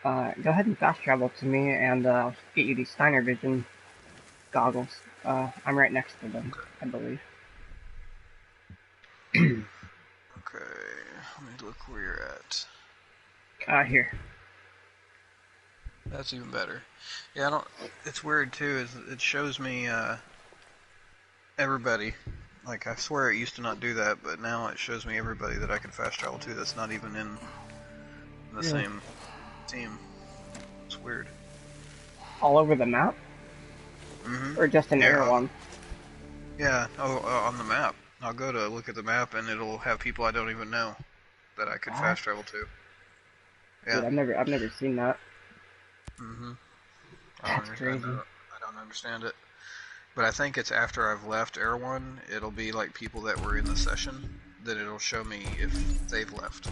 Go ahead and fast travel to me, and I'll get you these Steiner Vision goggles. I'm right next to them, I believe. Okay, let me look where you're at. Here. That's even better. Yeah, I don't. It's weird too. Is it shows me everybody. Like I swear it used to not do that, but now it shows me everybody that I can fast travel to. That's not even in the same team. It's weird. All over the map? Mm-hmm. Or just an air one? Yeah. Oh, on the map. I'll go to look at the map and it'll have people I don't even know that I could fast travel to. Yeah. Dude, I've never seen that. Mm-hmm. That's crazy. I don't understand it. But I think it's after I've left Air 1, it'll be like people that were in the session, that it'll show me if they've left,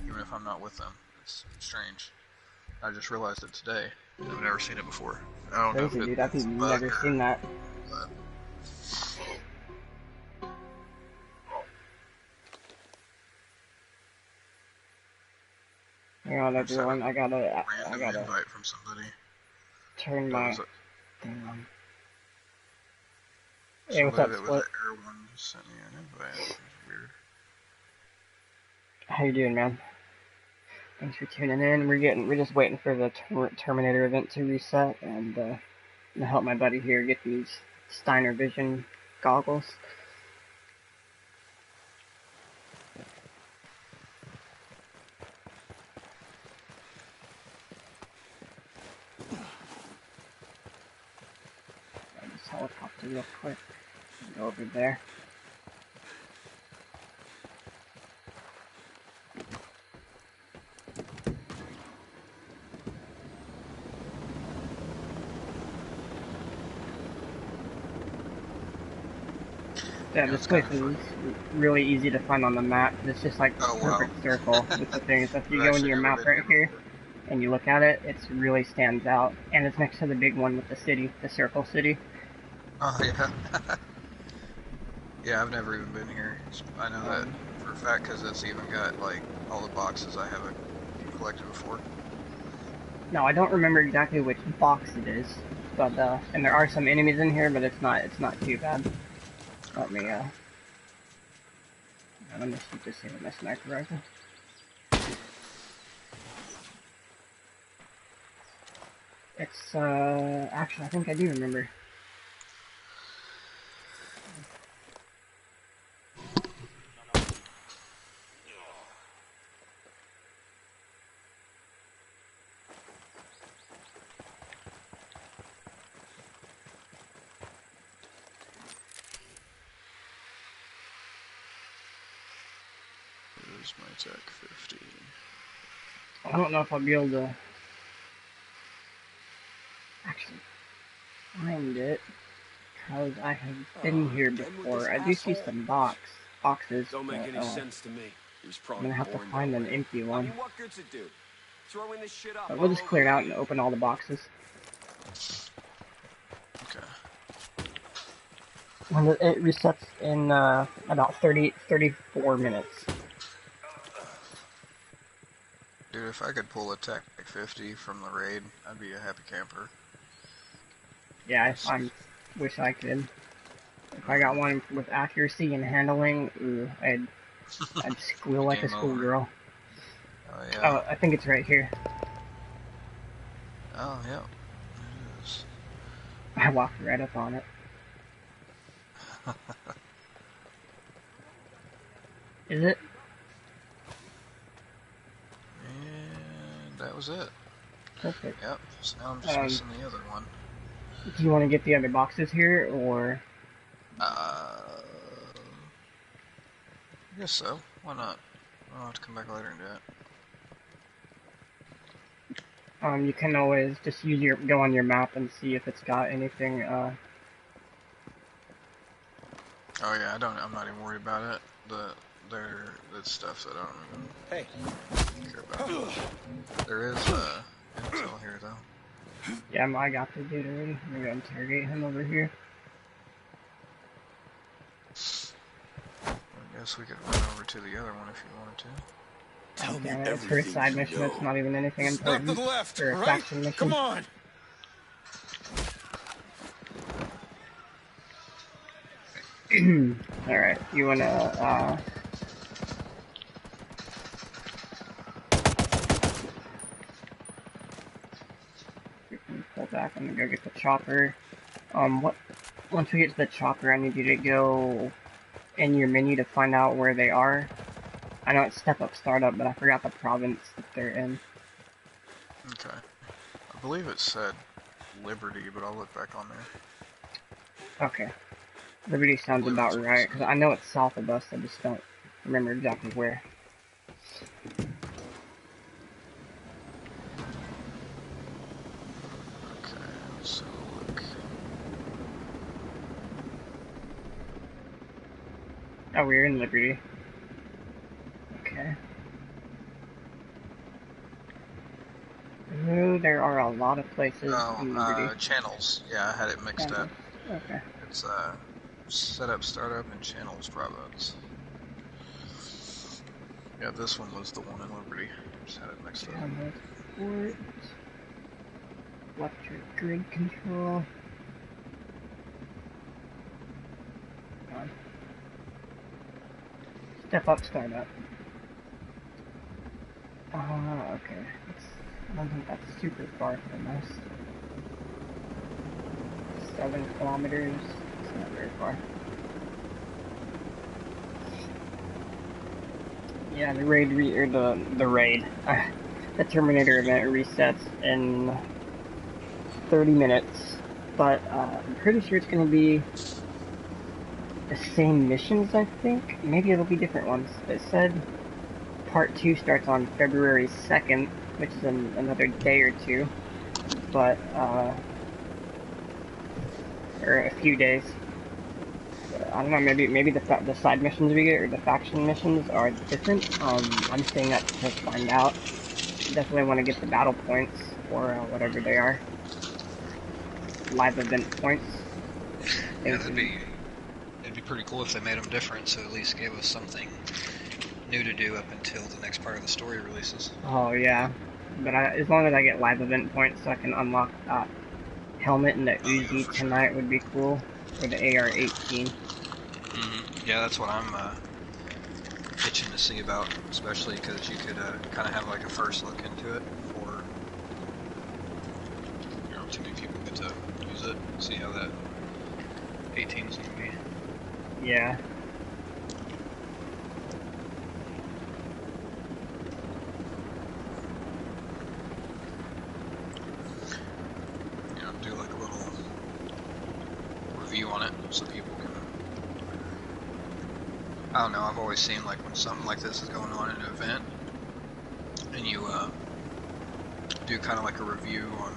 even if I'm not with them. It's strange. I just realized it today. I've never seen it before. I don't know if Dude, it's I've never seen that. But... Hang on, everyone. I gotta invite from somebody. Turn my thing on. Hey, Somebody what's up, that Split? was at Air 1 sent me an invite. It was weird. How you doing, man? Thanks for tuning in. We're just waiting for the Terminator event to reset, and to help my buddy here get these Steiner Vision goggles. I'll just helicopter real quick. Go over there. Yeah, this place is really easy to find on the map. It's just like a perfect circle. But the thing is, if you go into your map right here and you look at it, it really stands out. And it's next to the big one with the city, the Circle City. Oh, yeah. Yeah, I've never even been here. I know that for a fact because it's even got, like, all the boxes I haven't collected before. No, I don't remember exactly which box it is. But, and there are some enemies in here, but it's not too bad. Let me shoot this here with my sniper rifle. It's, actually, I think I do remember. Where's my Tech 50? I don't know if I'll be able to actually find it, because I have been here before. I do see some boxes, Don't make any sense to me. I'm gonna have to find an empty one. I mean, what good's it do? Throwing this shit up. But we'll just clear it out and open all the boxes. Okay. And it resets in about 34 minutes. Dude, if I could pull a Tech 50 from the raid, I'd be a happy camper. Yeah, I wish I could. If I got one with accuracy and handling, ooh, I'd squeal like a schoolgirl. Oh, yeah. Oh, I think it's right here. Oh, yeah. It is. I walked right up on it. Is it? And that was it. Perfect. Yep, so now I'm just missing the other one. Do you want to get the other boxes here, or? I guess so. Why not? I'll have to come back later and do it. You can always just go on your map and see if it's got anything, Oh yeah, I'm not even worried about it. It's stuff that I don't even care about. There is, intel here though. Yeah, I got the dude already. I'm gonna interrogate him over here. I guess we could run over to the other one if you wanted to. Tell me Damn it, it's for a everything side you mission, know. it's not even anything Stop to important. the left, Or a all right? faction mission. Come on. Alright, you wanna, we can pull back, I'm gonna go get the chopper. Once we get to the chopper, I need you to go in your menu to find out where they are. I know it's Step Up Startup, but I forgot the province that they're in. Okay. I believe it said Liberty, but I'll look back on there. Okay. Liberty sounds about right, because I know it's south of us, I just don't remember exactly where. Okay, let's have a look. Oh, we're in Liberty. Okay. Ooh, there are a lot of places in Liberty. Channels. Yeah, I had it mixed up. Okay. It's, Setup Startup and Channels Province. Yeah, this one was the one in Liberty. Just had it mixed up. Transport. Electric grid control. Come on. Step Up Startup. Okay. I don't think that's super far from us. 7 kilometers. It's not very far. Yeah, the raid the Terminator event resets in 30 minutes, but I'm pretty sure it's going to be the same missions, I think. Maybe it'll be different ones. It said Part 2 starts on February 2nd, which is in another day or two, but, or a few days. I don't know, maybe the side missions we get, or the faction missions, are different. I'm staying up to find out. Definitely want to get the battle points, or whatever they are. Live event points. Yeah, it'd be pretty cool if they made them different, so at least gave us something new to do up until the next part of the story releases. Oh yeah, but as long as I get live event points, so I can unlock that helmet and the Uzi tonight, would be cool, or the AR-18. Yeah, that's what I'm itching to see about, especially because you could kind of have like a first look into it before too many people get to use it. See how that 18 is going to be. Yeah. Do like a little review on it so people can. I don't know, I've always seen like when something like this is going on in an event and you do kind of like a review on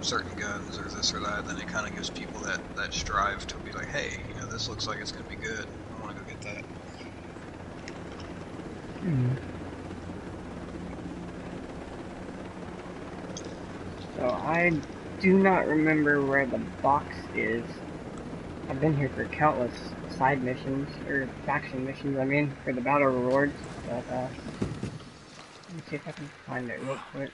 certain guns or this or that, then it kind of gives people that strive to be like, hey, this looks like it's going to be good. I want to go get that. So I do not remember where the box is. I've been here for countless side missions, or faction missions, I mean, for the battle rewards, but, let me see if I can find it real quick.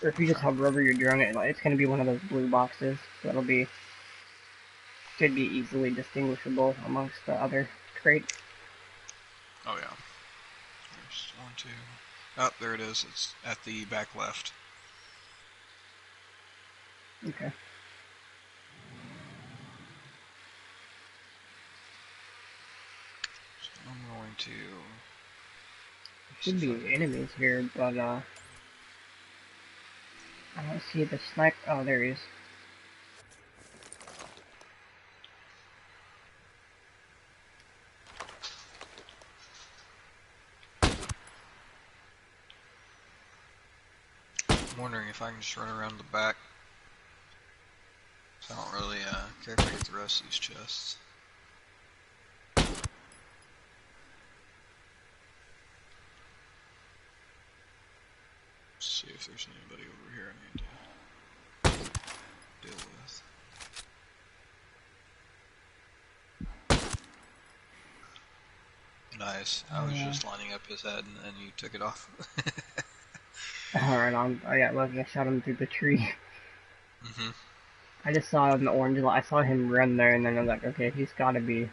Or if you just hover over your drone, it's gonna be one of those blue boxes, so should be easily distinguishable amongst the other crates. Oh yeah. There's 1, 2. Oh, there it is. It's at the back left. Okay. So I'm going to. There should be enemies here, but I don't see the sniper. Oh, there he is. I'm wondering if I can just run around the back. So I don't really care if I get the rest of these chests. See if there's anybody over here I need to deal with. Nice. I was just lining up his head and you took it off. Alright, I got lucky. I shot him through the tree. Mm-hmm. I just saw an orange light. I saw him run there, and then I was like, okay, he's got to be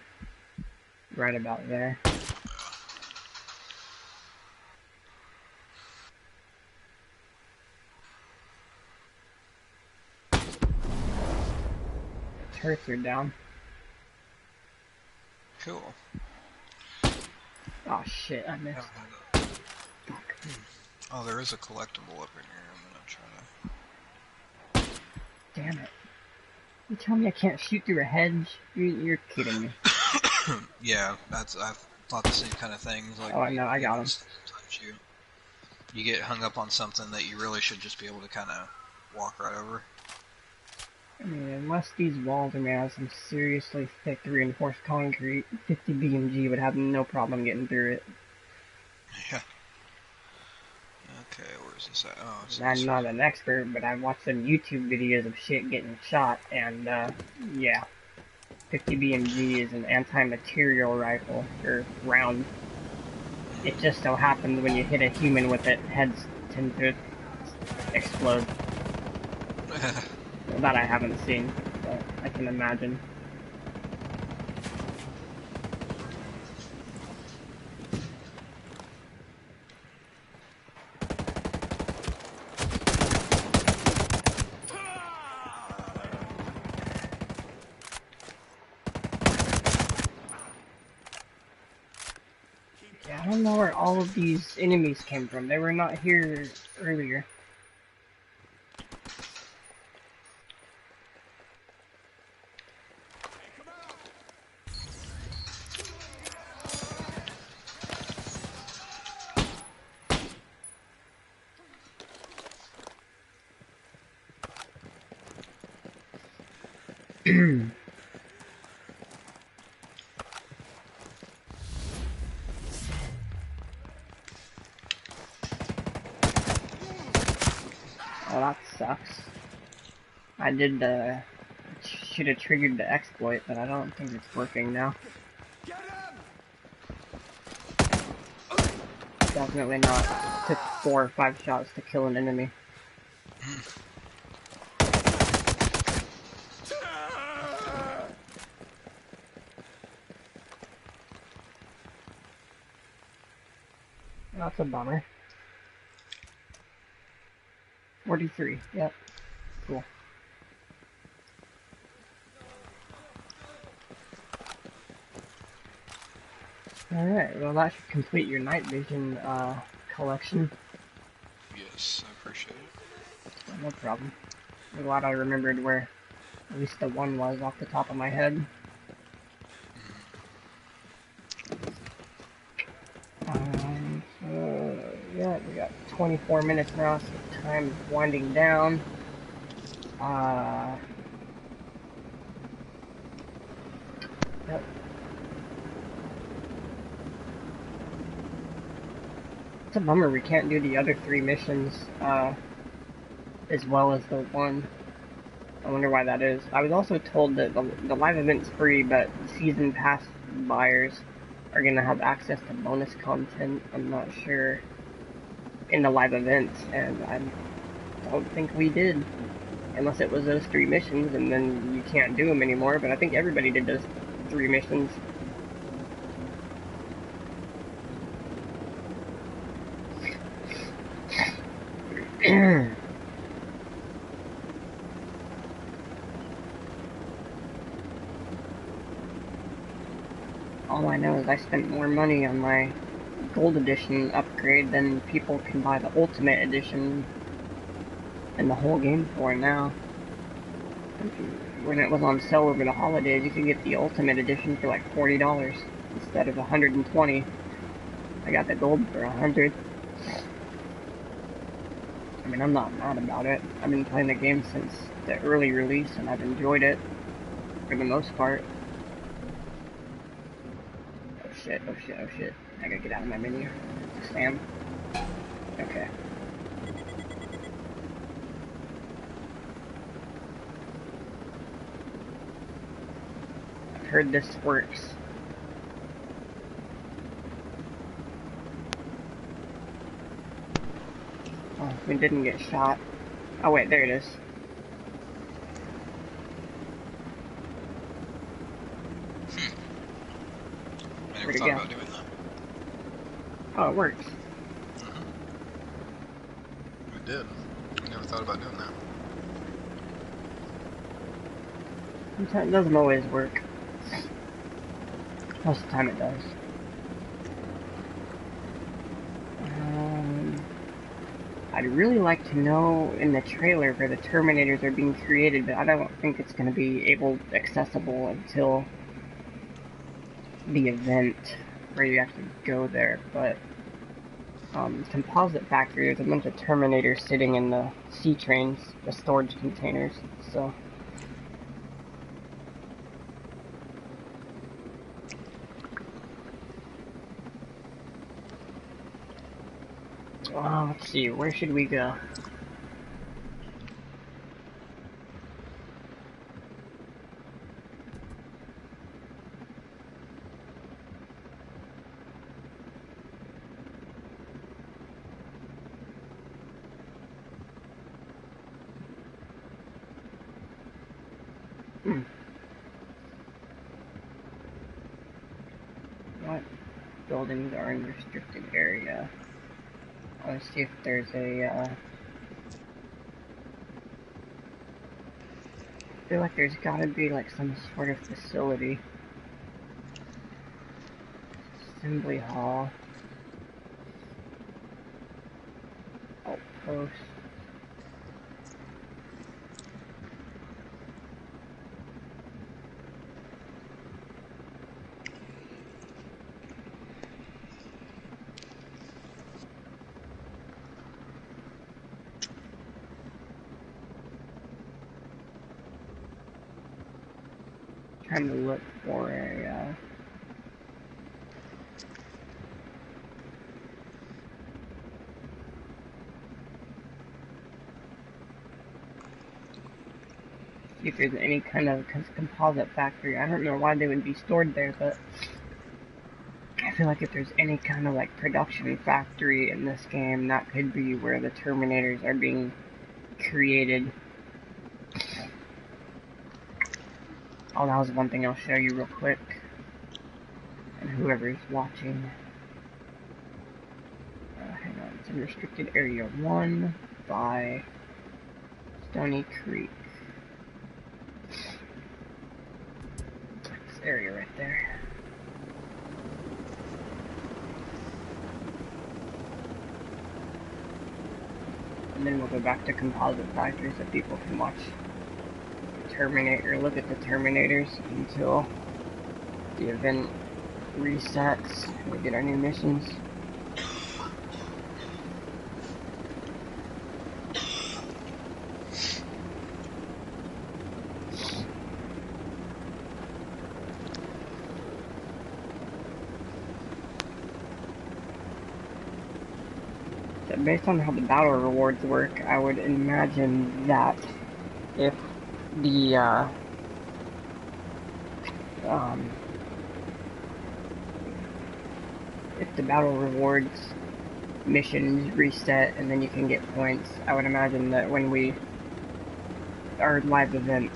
right about there. Turrets are down. Cool. Oh shit, I missed. Oh, there is a collectible up in here. I'm gonna try to... Damn it. You tell me I can't shoot through a hedge? You're kidding me. Yeah, I thought the same kind of things. Like, oh, no, I got him. Sometimes you get hung up on something that you really should just be able to kind of walk right over. I mean, unless these walls are made out of some seriously thick reinforced concrete, 50 BMG would have no problem getting through it. Yeah. Okay, where's this at? Oh, it's I'm not an expert, but I've watched some YouTube videos of shit getting shot, and, yeah. 50 BMG is an anti-material rifle, or round. It just so happens when you hit a human with it, heads tend to explode. Well, that I haven't seen, but I can imagine. Yeah, I don't know where all of these enemies came from. They were not here earlier. Oh, that sucks. I did should have triggered the exploit, but I don't think it's working now. Definitely not. It took 4 or 5 shots to kill an enemy. That's a bummer. 43, yep. Cool. Alright, well that should complete your night vision collection. Yes, I appreciate it. No problem. I'm glad I remembered where at least the one was off the top of my head. Yeah, we got 24 minutes now, so time is winding down. Yep. It's a bummer we can't do the other 3 missions, as well as the one. I wonder why that is. I was also told that the live event's free, but season pass buyers are gonna have access to bonus content. I'm not sure in the live events, and I don't think we did, unless it was those 3 missions, and then you can't do them anymore. But I think everybody did those 3 missions. All I know is I spent more money on my Gold Edition upgrade than people can buy the Ultimate Edition in the whole game for now. When it was on sale over the holidays, you could get the Ultimate Edition for like $40 instead of $120. I got the Gold for $100. I mean, I'm not mad about it. I've been playing the game since the early release, and I've enjoyed it for the most part. Oh shit, oh shit, oh shit. I gotta get out of my menu. Sam. Okay. I've heard this works. We didn't get shot. Oh wait, there it is. I never thought about doing that. Oh, it works. We did. We never thought about doing that. It doesn't always work. Most of the time it does. I'd really like to know in the trailer where the Terminators are being created, but I don't think it's going to be accessible until the event where you actually go there. But Composite Factory, there's a bunch of Terminators sitting in the sea trains, the storage containers. So. Let's see, where should we go? What buildings are in restricted area? Let's see if there's a, I feel like there's gotta be like some sort of facility. Assembly hall. Outpost. Trying to look for a, see if there's any kind of composite factory. I don't know why they would be stored there, but I feel like if there's any kind of like production factory in this game, that could be where the Terminators are being created. Oh, that was one thing I'll show you real quick. And whoever's watching. Hang on, it's in restricted area 1 by Stony Creek. This area right there. And then we'll go back to composite factories so people can watch Terminator, look at the Terminators until the event resets and we get our new missions. So based on how the battle rewards work, I would imagine that if the battle rewards missions reset and then you can get points, I would imagine that when our live event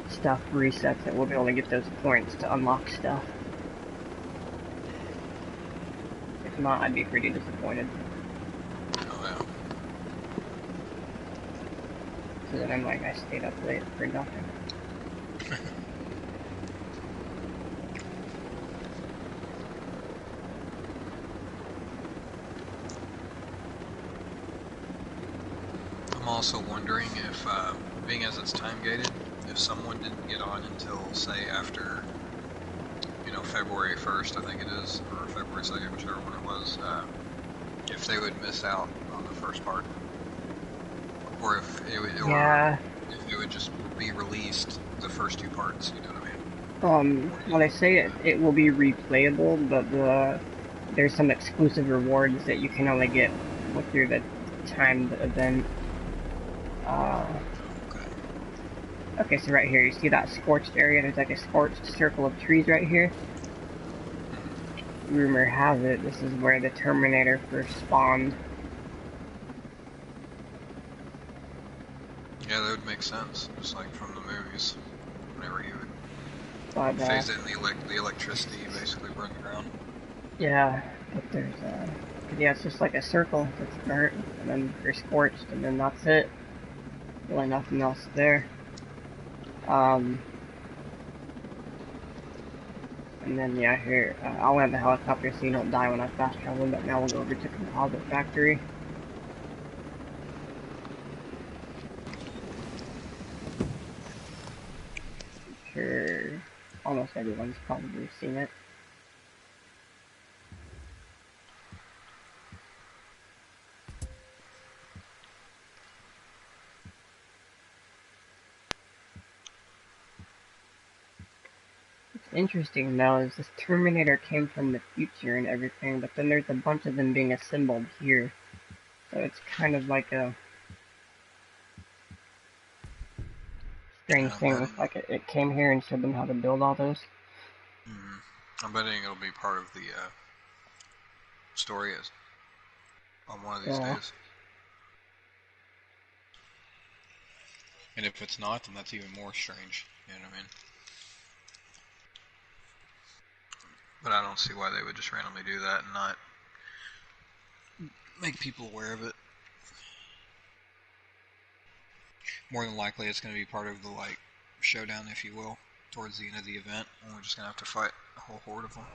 stuff resets, that we'll be able to get those points to unlock stuff. If not, I'd be pretty disappointed. Oh yeah. So then I'm like, I stayed up late for nothing. I'm also wondering if, being as it's time gated, if someone didn't get on until, say, after, you know, February 1st, I think it is, or February 2nd, whichever one it was, if they would miss out on the first part. Or if it would, if it would just be released, the first two parts, you know what I mean? Well, they say it will be replayable, but there's some exclusive rewards that you can only get through the timed event. Okay, so right here, you see that scorched area? There's like a scorched circle of trees right here. Rumor has it, this is where the Terminator first spawned. Yeah, that would make sense, just like from the movies. Whenever you would But, phase in the electricity, you basically burn the ground. yeah, but there's, yeah, it's just like a circle that's burnt, and then they're scorched, and then that's it. Really nothing else there. And then, yeah, here, I'll land the helicopter so you don't die when I fast travel, but now we'll go over to Composite Factory. Sure, almost everyone's probably seen it. What's interesting though is this Terminator came from the future and everything, but then there's a bunch of them being assembled here. So it's kind of like a strange thing. It's like it came here and showed them how to build all those. I'm betting it'll be part of the story on one of these days. And if it's not, then that's even more strange. You know what I mean? But I don't see why they would just randomly do that and not make people aware of it. More than likely, it's going to be part of the like showdown, if you will, towards the end of the event, and we're just going to have to fight a whole horde of them.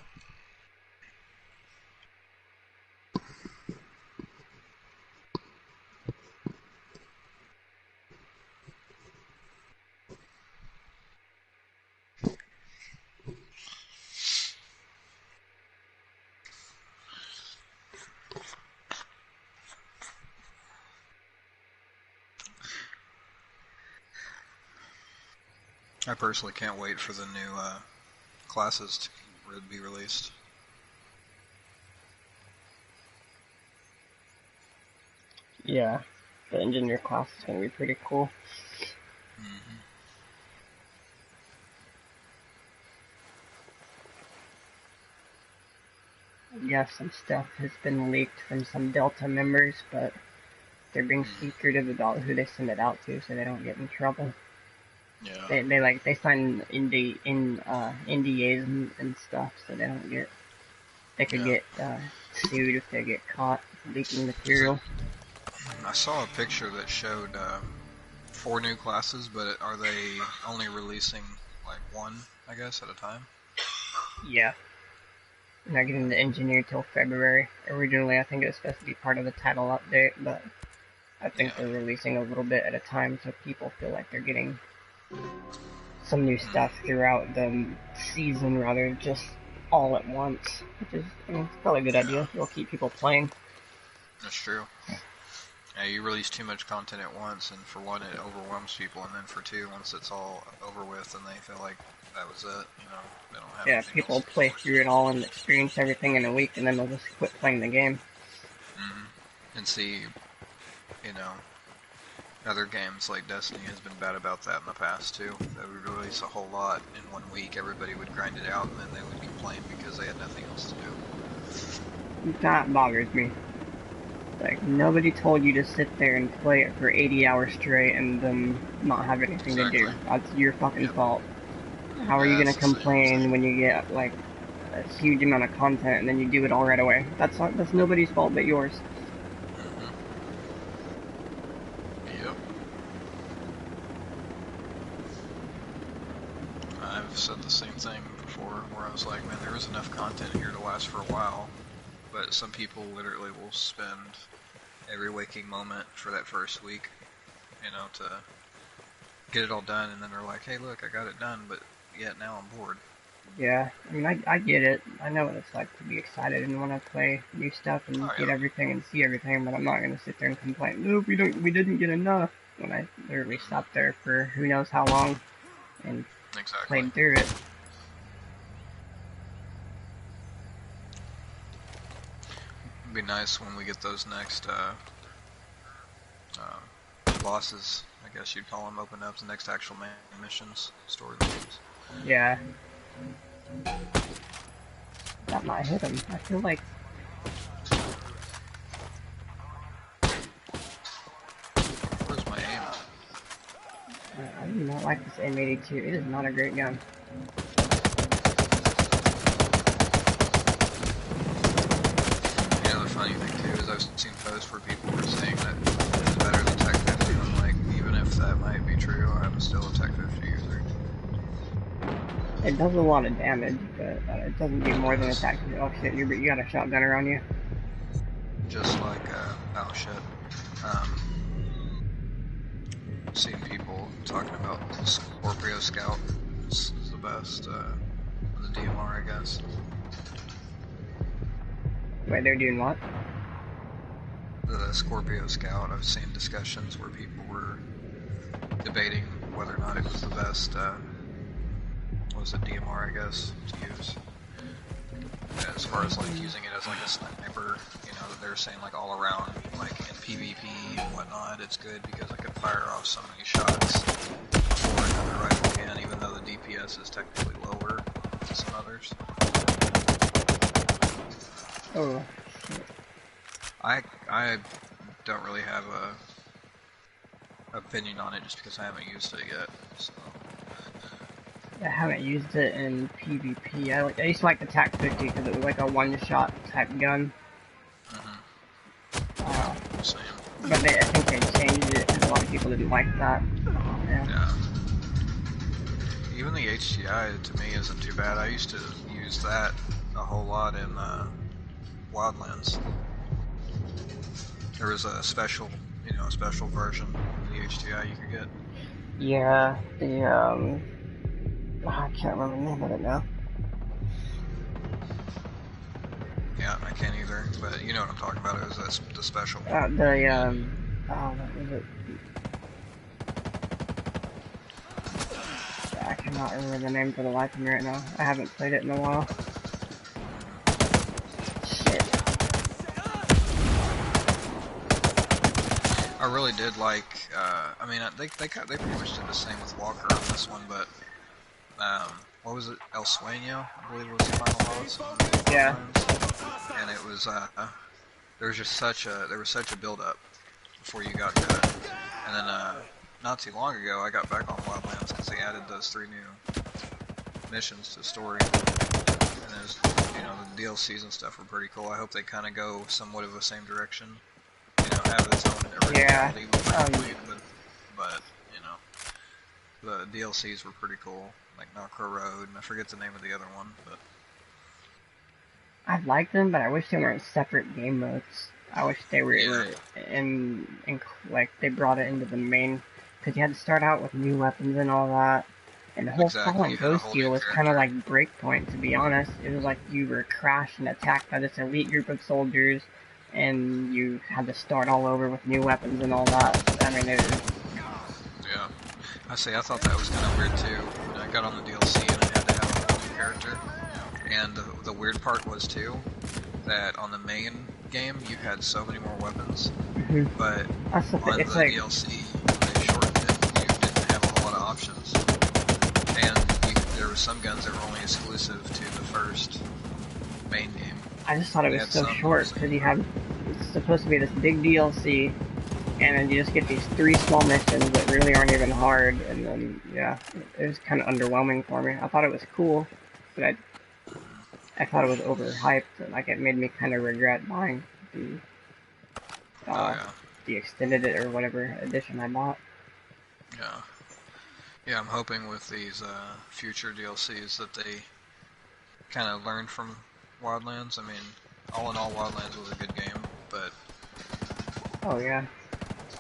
I personally can't wait for the new classes to be released. Yeah, the engineer class is going to be pretty cool. Yeah, some stuff has been leaked from some Delta members, but they're being secretive about who they send it out to, so they don't get in trouble. Yeah. They sign NDAs and stuff, so they don't get. They could get sued if they get caught leaking material. I saw a picture that showed 4 new classes, but are they only releasing like one, I guess, at a time? Yeah. They're not getting the engineer till February. Originally, I think it was supposed to be part of the title update, but I think they're releasing a little bit at a time so people feel like they're getting some new stuff throughout the season rather than just all at once, which is, I mean, it's probably a good idea. It'll keep people playing. That's true. Yeah, you release too much content at once, and for one, it overwhelms people, and then for two, once it's all over with, and they feel like that was it, you know, they don't have anything people else. play through it all and experience everything in a week, and then they'll just quit playing the game. And see, you know, other games like Destiny has been bad about that in the past too. They would release a whole lot in 1 week, everybody would grind it out, and then they would complain because they had nothing else to do. That bothers me. Like, nobody told you to sit there and play it for 80 hours straight and then not have anything to do. That's your fucking fault. How are you gonna complain when you get, like, a huge amount of content and then you do it all right away? That's nobody's fault but yours. Yep. I've said the same thing before, where I was like, man, there is enough content here to last for a while, but some people literally will spend every waking moment for that first week, you know, to get it all done, and then they're like, hey, look, I got it done, but yet now I'm bored. Yeah, I mean, I get it. I know what it's like to be excited and want to play new stuff and get everything and see everything, but I'm not going to sit there and complain, no, we didn't get enough, when I literally sat there for who knows how long and played through it. It'd be nice when we get those next bosses, I guess you'd call them, open up the next actual main missions, story missions. Yeah. That might hit him. I feel like... Where's my aim? I do not like this M82. It is not a great gun. You know, the funny thing too is I've seen posts where people were saying that it's better than Tech 50. I'm like, even if that might be true, I'm still a Tech 50 user. It does a lot of damage, but it doesn't do more than attack. Oh shit, you got a shotgun around you. Just like, oh shit. Seen people talking about the Scorpio Scout is the best, the DMR, I guess. Wait, they're doing what? The Scorpio Scout, I've seen discussions where people were debating whether or not it was the best, what was it, DMR, I guess, to use. As far as like using it as like a sniper, you know, they're saying like all around, like in PvP and whatnot, it's good because I could fire off so many shots before another rifle can, even though the DPS is technically lower than some others. Oh, shit. I don't really have a opinion on it just because I haven't used it yet. So. I haven't used it in PvP. I used to like the TAC 50 because it was like a one-shot type gun. Same. But I think they changed it and a lot of people didn't like that. Yeah. Even the HTI to me isn't too bad. I used to use that a whole lot in Wildlands. There was a special, you know, a special version of the HTI you could get. Yeah, I can't remember the name of it now. Yeah, I can't either, but you know what I'm talking about. It was the special. Oh, what was it? I cannot remember the name for the life of me right now. I haven't played it in a while. Shit. I really did like, I mean, they pretty much did the same with Walker on this one, but, what was it? El Sueño, I believe was the final boss. Yeah. And it was, there was such a build-up before you got to it. And then, not too long ago, I got back on Wildlands because they added those 3 new missions to the story. And there's, you know, the DLCs and stuff were pretty cool. I hope they kind of go somewhat of the same direction. You know, have its own originality but, you know, the DLCs were pretty cool. Like Narco Road, and I forget the name of the other one, but... I like them, but I wish they weren't separate game modes. I wish they were in like, they brought it into the main, because you had to start out with new weapons and all that. And the whole Fallen Ghost deal was kind of like Breakpoint, to be honest. It was like you were crashed and attacked by this elite group of soldiers, and you had to start all over with new weapons and all that. I mean, it was... Yeah. I thought that was kind of weird too. When I got on the DLC and I had to have a whole new character. And the weird part was too, that on the main game you had so many more weapons, but on the DLC they shortened it. You didn't have a whole lot of options, and there were some guns that were only exclusive to the first main game. I just thought it was so short because it's supposed to be this big DLC, and then you just get these 3 small missions that really aren't even hard, and then yeah, it was kind of underwhelming for me. I thought it was cool, but I thought it was overhyped, and like it made me kind of regret buying the extended it or whatever edition I bought. Yeah. Yeah, I'm hoping with these future DLCs that they kind of learn from Wildlands. I mean, all in all, Wildlands was a good game, but... Oh, yeah.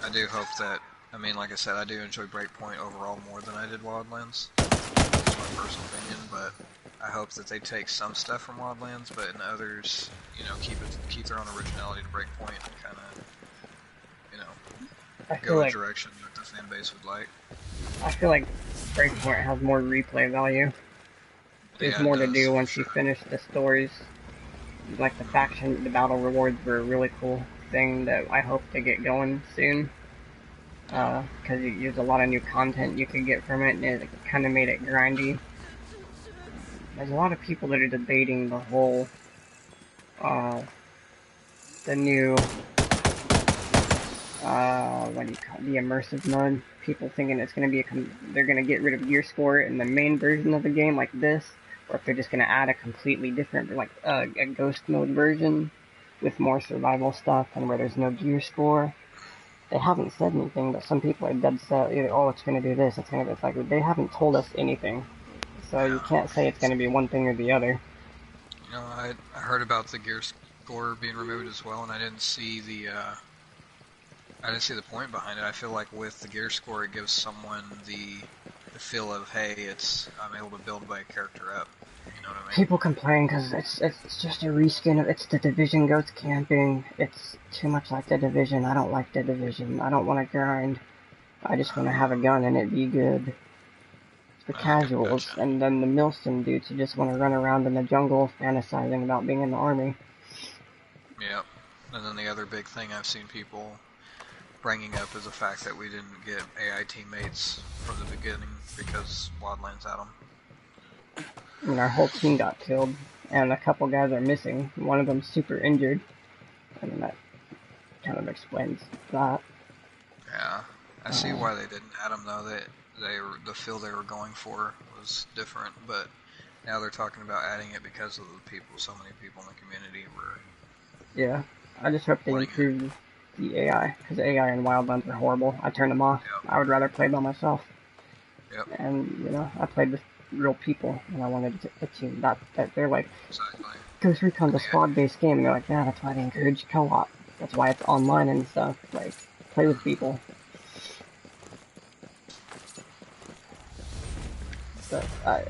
I do hope that... I mean, like I said, I do enjoy Breakpoint overall more than I did Wildlands. That's my personal opinion, but I hope that they take some stuff from Wildlands, but in others, you know, keep their own originality to Breakpoint and kind of, you know, go a direction that the fan base would like. I feel like Breakpoint has more replay value. There's more to do once you finish the stories. Like the faction, the battle rewards were a really cool thing that I hope to get going soon. Because there's a lot of new content you could get from it, and it kind of made it grindy. There's a lot of people that are debating the whole, the new, what do you call it? The immersive mode. People thinking it's going to be they're going to get rid of gear score in the main version of the game like this, or if they're just going to add a completely different, like a ghost mode version with more survival stuff and where there's no gear score. They haven't said anything, but some people are dead set. Either, oh, it's going to do this, it's going to. It's like they haven't told us anything, so you can't say it's going to be one thing or the other. You know, I heard about the gear score being removed as well, and I didn't see the point behind it. I feel like with the gear score, it gives someone the feel of, hey, I'm able to build my character up. You know what I mean? People complain because it's just a reskin of it's the Division goes camping. It's too much like the Division. I don't like the Division. I don't want to grind. I just want to have a gun and it be good. It's the casuals, gotcha. and then the Milston dudes who just want to run around in the jungle fantasizing about being in the army. Yep. And then the other big thing I've seen people bringing up is the fact that we didn't get AI teammates from the beginning because Wildlands had them. I mean, our whole team got killed, and a couple guys are missing. One of them's super injured. I mean, that kind of explains that. Yeah, I see why they didn't add them though. The feel they were going for was different, but now they're talking about adding it because of the people. So many people in the community were. Yeah, I just hope they improve the AI, because AI in Wildlands are horrible. I turned them off. Yep. I would rather play by myself. Yep. And you know, I played with real people, and I wanted a team. That they're like, Exactly. Ghost Recon's a squad-based game, and they're like, yeah, that's why they encourage co-op. That's why it's online and stuff. Like, play with people. But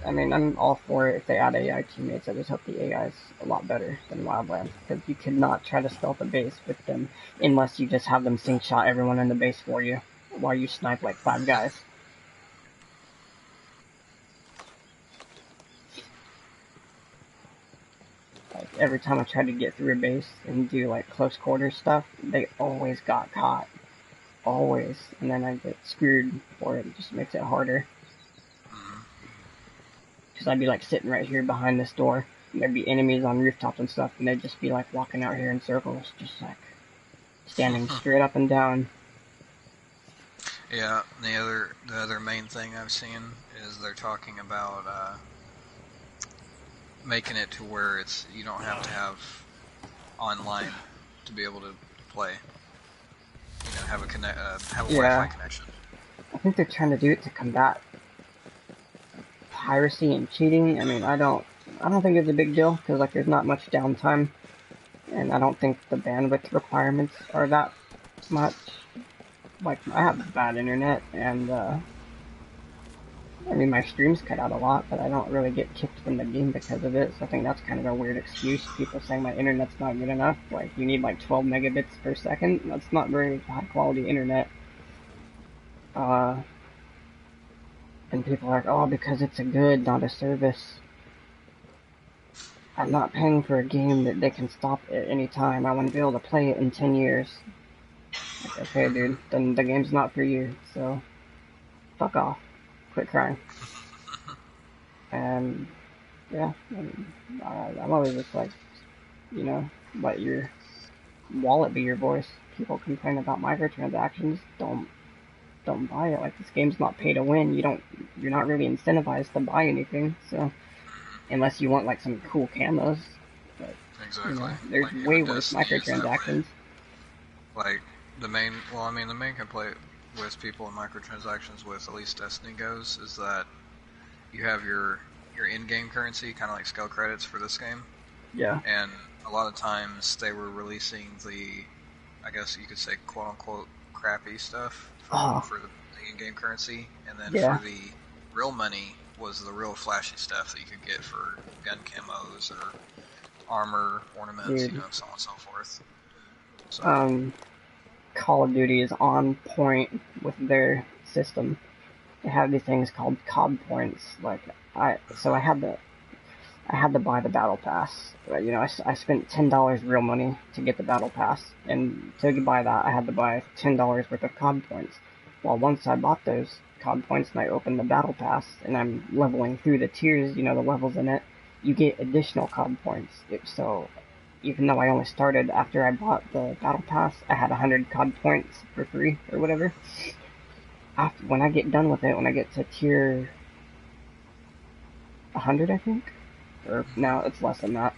I mean, I'm all for it if they add AI teammates. I just hope the AI is a lot better than Wildlands, because you could not try to stealth a base with them unless you just have them sync shot everyone in the base for you while you snipe like 5 guys. Like, every time I tried to get through a base and do like close quarters stuff, they always got caught. Always. And then I get screwed for it. It just makes it harder. Because I'd be like sitting right here behind this door, and there'd be enemies on rooftops and stuff, and they'd just be like walking out here in circles, just like standing straight up and down. Yeah, the other main thing I've seen is they're talking about making it to where you don't have to have online to be able to play. You know, have a Wi-Fi connection. I think they're trying to do it to combat piracy and cheating. I mean, I don't think it's a big deal, because like there's not much downtime, and I don't think the bandwidth requirements are that much. Like, I have bad internet, and I mean, my streams cut out a lot, but I don't really get kicked from the game because of it, so I think that's kind of a weird excuse. People saying my internet's not good enough. Like, you need like 12 megabits per second. That's not very high quality internet. And people are like, oh, because it's a good, not a service. I'm not paying for a game that they can stop at any time. I want to be able to play it in 10 years. Like, okay, dude, then the game's not for you, so fuck off. Quit crying. And, yeah, I'm always just like, you know, let your wallet be your voice. People complain about microtransactions, don't buy it. Like, this game's not pay to win. You're not really incentivized to buy anything, so unless you want like some cool camos. But, exactly. You know, there's like, way worse microtransactions. Like the main complaint with people in microtransactions with at least Destiny goes is that you have your in-game currency, kind of like skill credits for this game. Yeah. And a lot of times they were releasing the, I guess you could say, quote-unquote, crappy stuff for the in-game currency, and then for the real money was the real flashy stuff that you could get for gun camos or armor ornaments, you know, so on and so forth. So. Call of Duty is on point with their system. They have these things called COD points. Like, I had to buy the battle pass. You know, I spent $10 real money to get the battle pass, and to buy that, I had to buy $10 worth of COD points. Well, once I bought those COD points and I opened the battle pass, and I'm leveling through the tiers, you know, the levels in it, you get additional COD points. So even though I only started after I bought the battle pass, I had 100 COD points for free or whatever. When I get done with it, when I get to tier 100, I think, or no, it's less than that.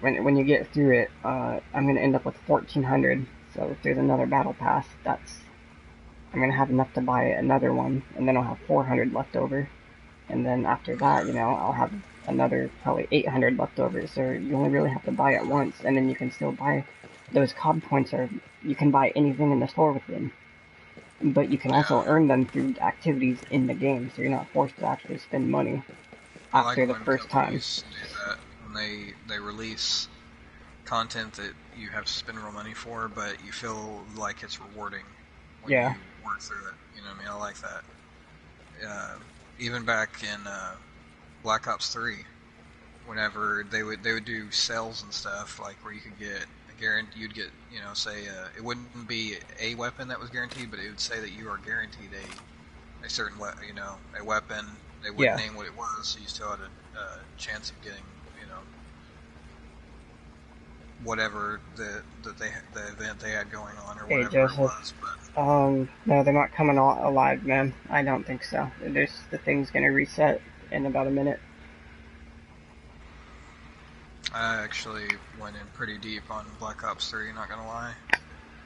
When you get through it, I'm gonna end up with 1,400. So if there's another battle pass, I'm gonna have enough to buy another one, and then I'll have 400 left over. And then after that, I'll have another probably 800 left over. So you only really have to buy it once, and then you can still buy those COD points. You can buy anything in the store with them, but you can also earn them through activities in the game. So you're not forced to actually spend money after the first time. Do that when they release content that you have to spend real money for, but you feel like it's rewarding when you work through it. You know what I mean? I like that. Even back in Black Ops 3, whenever they would do sales and stuff, like where you could get a guarantee, you'd get, say it wouldn't be a weapon that was guaranteed, but it would say that you are guaranteed a certain a weapon. They wouldn't name what it was, so you still had a chance of getting, whatever the event they had going on or whatever it was. But no, they're not coming alive, man. I don't think so. The thing's gonna reset in about a minute. I actually went in pretty deep on Black Ops 3, not gonna lie.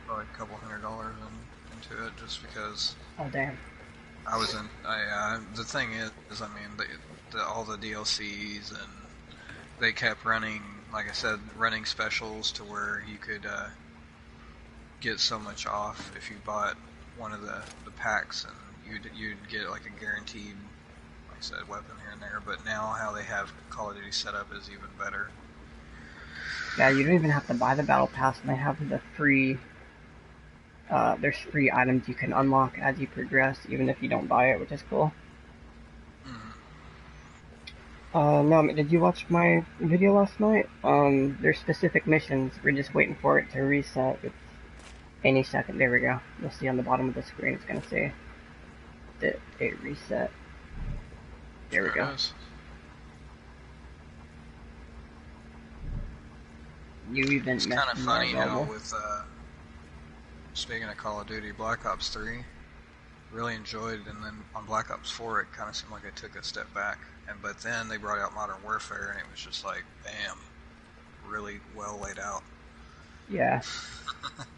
Probably a couple $100 into it just because. Oh damn. I was in. The thing is, I mean, all the DLCs and they kept running, like I said, running specials to where you could get so much off if you bought one of the packs, and you'd get like a guaranteed, like I said, weapon here and there. But now how they have Call of Duty set up is even better. Yeah, you don't even have to buy the battle pass, and they have the free. There's free items you can unlock as you progress, even if you don't buy it, which is cool. No, did you watch my video last night? There's specific missions. We're just waiting for it to reset. It's any second. There we go. You'll see on the bottom of the screen, it's gonna say that it reset. There we go. You even it's kind of funny now with speaking of Call of Duty, Black Ops 3 really enjoyed, and then on Black Ops 4 it kind of seemed like I took a step back, but then they brought out Modern Warfare and it was just like bam, really well laid out. Yeah.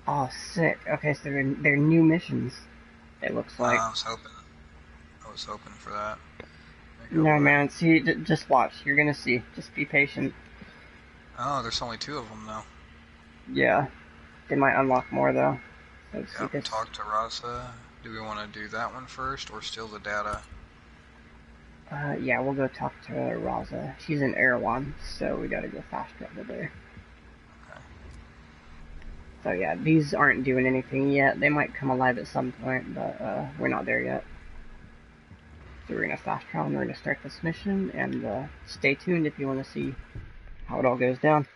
Oh, sick. Okay, so they're new missions, it looks like. I was hoping for that. No, man, see, just watch. You're gonna see. Just be patient. Oh, there's only 2 of them now. Yeah. They might unlock more, though. Yep, talk to Raza. Do we want to do that one first, or steal the data? Yeah, we'll go talk to Raza. She's in Erewhon, so we gotta go fast travel there. Okay. So yeah, these aren't doing anything yet. They might come alive at some point, but we're not there yet. So we're gonna fast travel and we're gonna start this mission, and stay tuned if you want to see how it all goes down.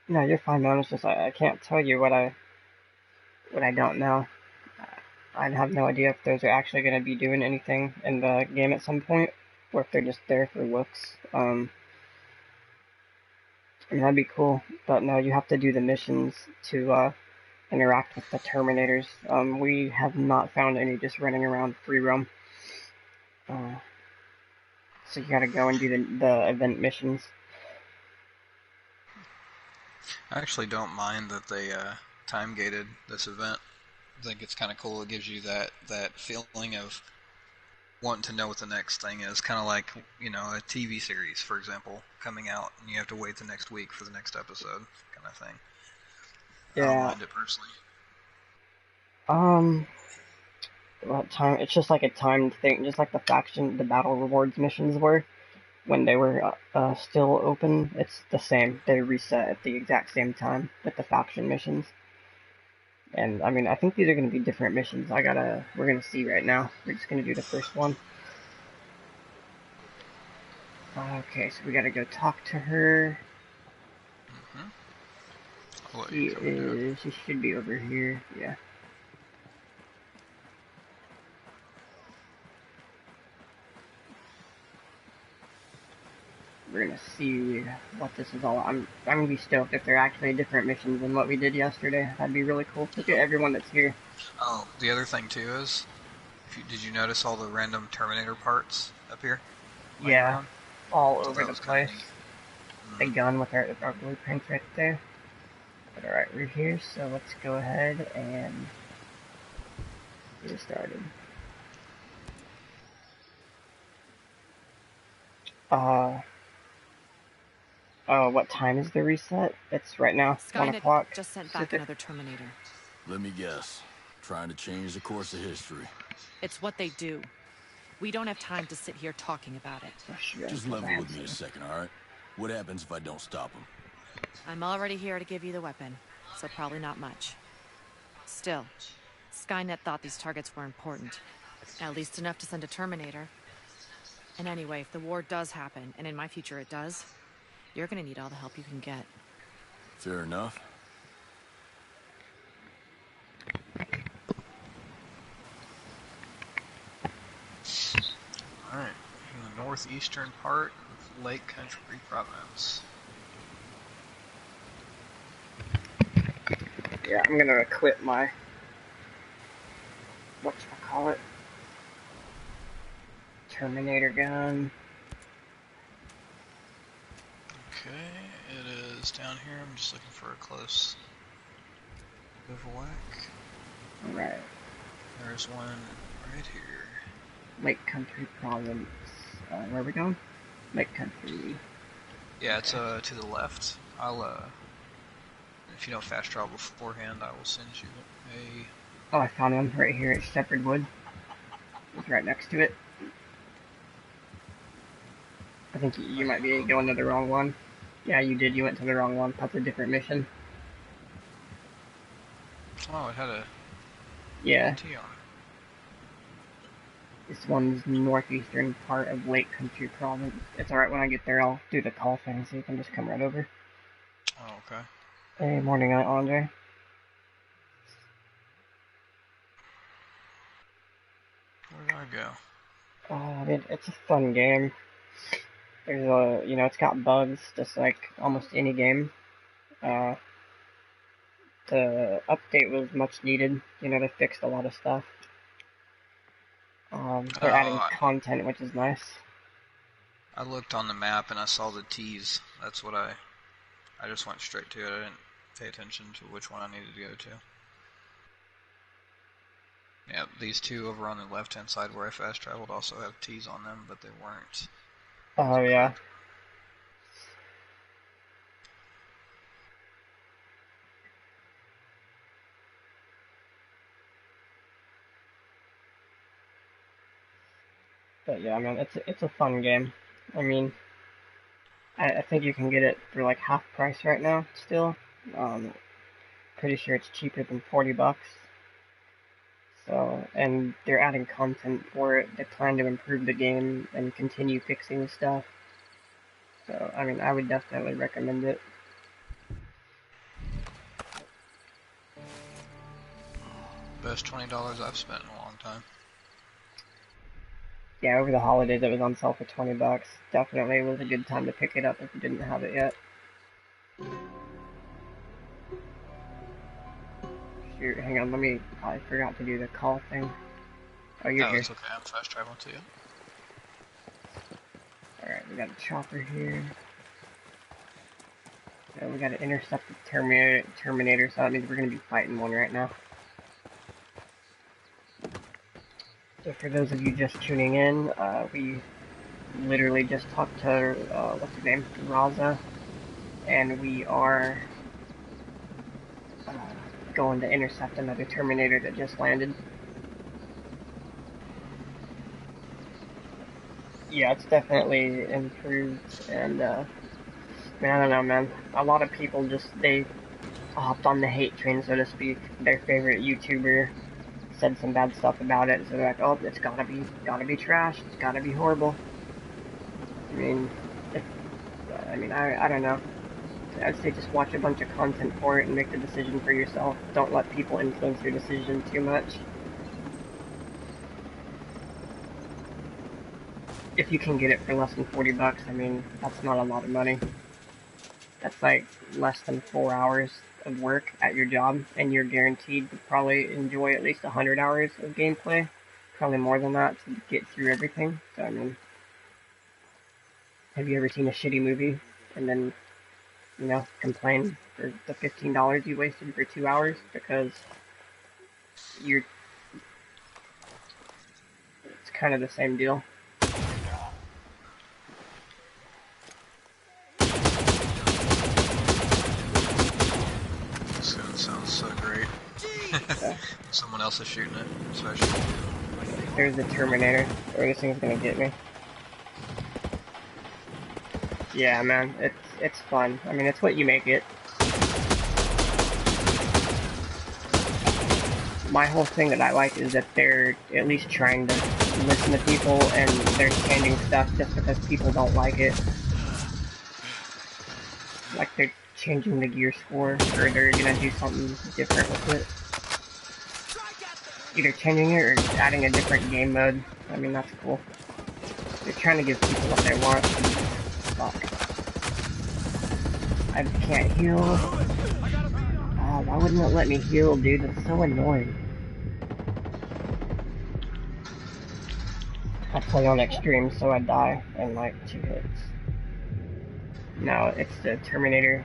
No, you're fine, man. It's just I can't tell you what I don't know. I have no idea if those are actually going to be doing anything in the game at some point, or if they're just there for looks. I mean, that'd be cool, but no, you have to do the missions to interact with the Terminators. We have not found any just running around free roam. So you gotta go and do the event missions. I actually don't mind that they time-gated this event. I think it's kind of cool. It gives you that feeling of wanting to know what the next thing is. Kind of like, a TV series, for example, coming out, and you have to wait the next week for the next episode, kind of thing. Yeah. I don't mind it personally. What time? It's just like a timed thing, just like the battle rewards missions were when they were still open. It's the same. They reset at the exact same time with the faction missions. And I mean, I think these are going to be different missions. We're going to see right now. We're just going to do the first one. Okay, so we gotta go talk to her. She should be over here, yeah. We're gonna see what this is all. I'm gonna be stoked if they're actually different missions than what we did yesterday. That'd be really cool. Look at everyone that's here. Oh, the other thing too is, did you notice all the random Terminator parts up here? Yeah, around? all So over the place. The gun with our blueprints right there. But alright, we're here, so let's go ahead and get started. What time is the reset? It's right now, 1 o'clock. Just sent back another Terminator. Let me guess. Trying to change the course of history. It's what they do. We don't have time to sit here talking about it. Just level with me a second, alright? What happens if I don't stop them? I'm already here to give you the weapon, so probably not much. Still, Skynet thought these targets were important. At least enough to send a Terminator. And anyway, if the war does happen, and in my future it does, you're gonna need all the help you can get. Fair enough. Alright, in the northeastern part of Lake Country Province. Yeah, I'm gonna equip my... whatchamacallit? Terminator gun. Okay, it is down here. I'm just looking for a close bivouac. Alright. There's one right here. Lake Country Province. Where are we going? Lake Country. Yeah, it's to the left. I'll if you don't fast travel beforehand, I will send you a... Oh, I found one right here at Shepherd Wood. It's right next to it. I think you might be going to the wrong one. Yeah, you did. You went to the wrong one. That's a different mission. Oh, it had a... Yeah. T on it. This one's northeastern part of Lake Country Province. It's alright, when I get there I'll do the call thing so you can just come right over. Oh, okay. Hey, morning, Andre. Where did I go? It's a fun game. There's it's got bugs, just like almost any game. The update was much needed. They fixed a lot of stuff. They're adding content, which is nice. I looked on the map and I saw the T's. That's what I just went straight to it. I didn't pay attention to which one I needed to go to. Yeah, these two over on the left-hand side where I fast traveled also have T's on them, but they weren't. Oh, yeah. But yeah, man, it's a fun game. I mean, I think you can get it for like half price right now still. Pretty sure it's cheaper than $40. So, and they're adding content for it. They plan to improve the game and continue fixing stuff. So, I mean, I would definitely recommend it. Best $20 I've spent in a long time. Yeah, over the holidays it was on sale for $20. Definitely was a good time to pick it up if you didn't have it yet. Shoot, hang on, I forgot to do the call thing. Oh, you're here. It's okay, I'm fast traveling to you. Alright, we got a chopper here. So we got to intercept the Terminator, so that means we're going to be fighting one right now. So for those of you just tuning in, we literally just talked to, what's her name, Raza, and we are going to intercept another Terminator that just landed. Yeah, it's definitely improved, and, man, I don't know, man. A lot of people they hopped on the hate train, so to speak. Their favorite YouTuber said some bad stuff about it, so they're like, oh, it's gotta be trash, it's gotta be horrible. I mean, if, I don't know. I'd say just watch a bunch of content for it and make the decision for yourself. Don't let people influence your decision too much. If you can get it for less than 40 bucks, I mean, that's not a lot of money. That's like less than 4 hours of work at your job, and you're guaranteed to probably enjoy at least 100 hours of gameplay. Probably more than that to get through everything. So, I mean, have you ever seen a shitty movie and then, you know, complain for the $15 you wasted for 2 hours because you're... It's kind of the same deal. This gun sounds so great. Someone else is shooting it, especially. There's the Terminator. Or this thing's gonna get me. Yeah, man, it's fun. I mean, it's what you make it. My whole thing that I like is that they're at least trying to listen to people, and they're changing stuff just because people don't like it. Like they're changing the gear score, or they're gonna do something different with it. Either changing it or adding a different game mode. I mean, that's cool. They're trying to give people what they want. Fuck. I can't heal. Oh, why wouldn't it let me heal, dude? That's so annoying. I play on extreme, so I die in like 2 hits. No, it's the Terminator,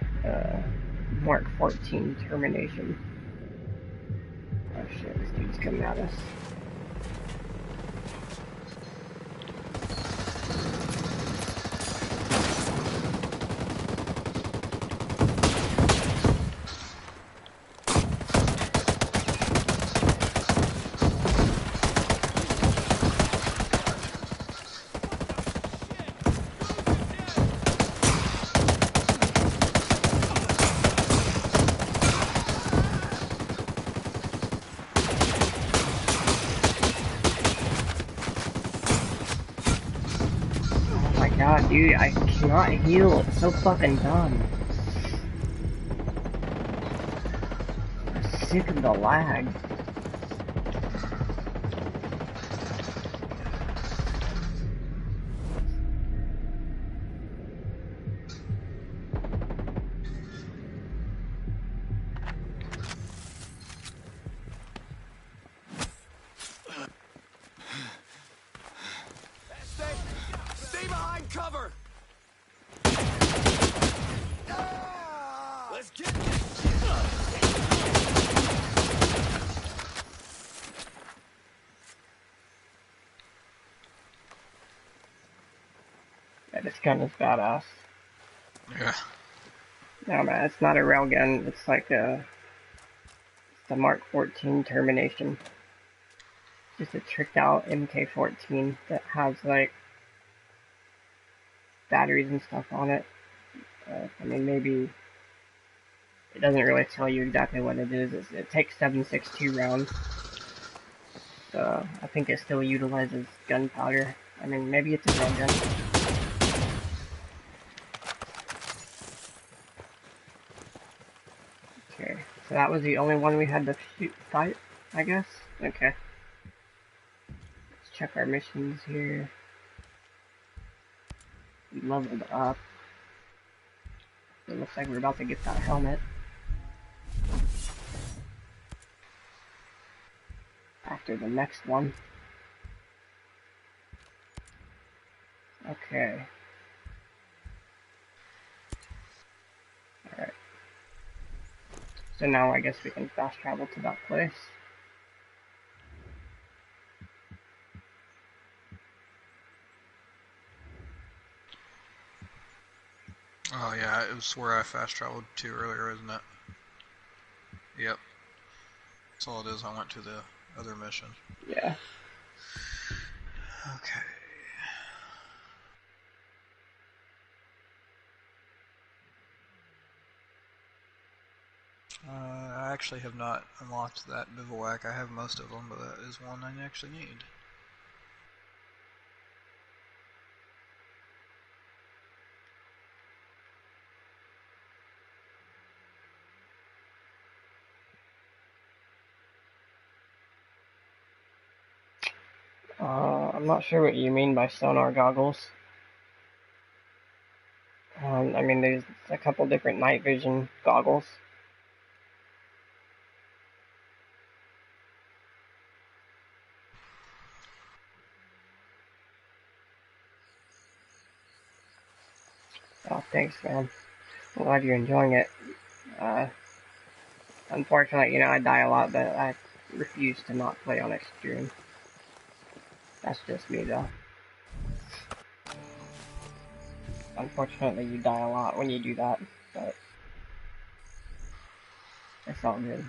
Mark 14 termination. Oh shit, this dude's coming at us. God, dude, I cannot heal. It's so fucking dumb. I'm sick of the lag. Stay behind cover! Let's get this shit. Yeah, this gun is badass. Yeah. No, man, it's not a railgun. It's like it's the Mark 14 termination. It's just a tricked out MK14 that has like batteries and stuff on it. I mean, maybe it doesn't really tell you exactly what it is. It takes 7.62 rounds. So I think it still utilizes gunpowder. I mean, maybe it's a real gun. Okay, so that was the only one we had to fight, I guess? Okay. Let's check our missions here. We leveled up. It looks like we're about to get that helmet. After the next one. Okay. Alright. So now I guess we can fast travel to that place. Oh yeah, it was where I fast traveled to earlier, isn't it? Yep. That's all it is. I went to the other mission. Yeah. Okay. I actually have not unlocked that bivouac. I have most of them, but that is one I actually need. I'm not sure what you mean by sonar goggles. I mean, there's a couple different night vision goggles. Oh, thanks, man. I'm glad you're enjoying it. Unfortunately, you know, I die a lot, but I refuse to not play on extreme. That's just me, though. Unfortunately, you die a lot when you do that, but it's all good.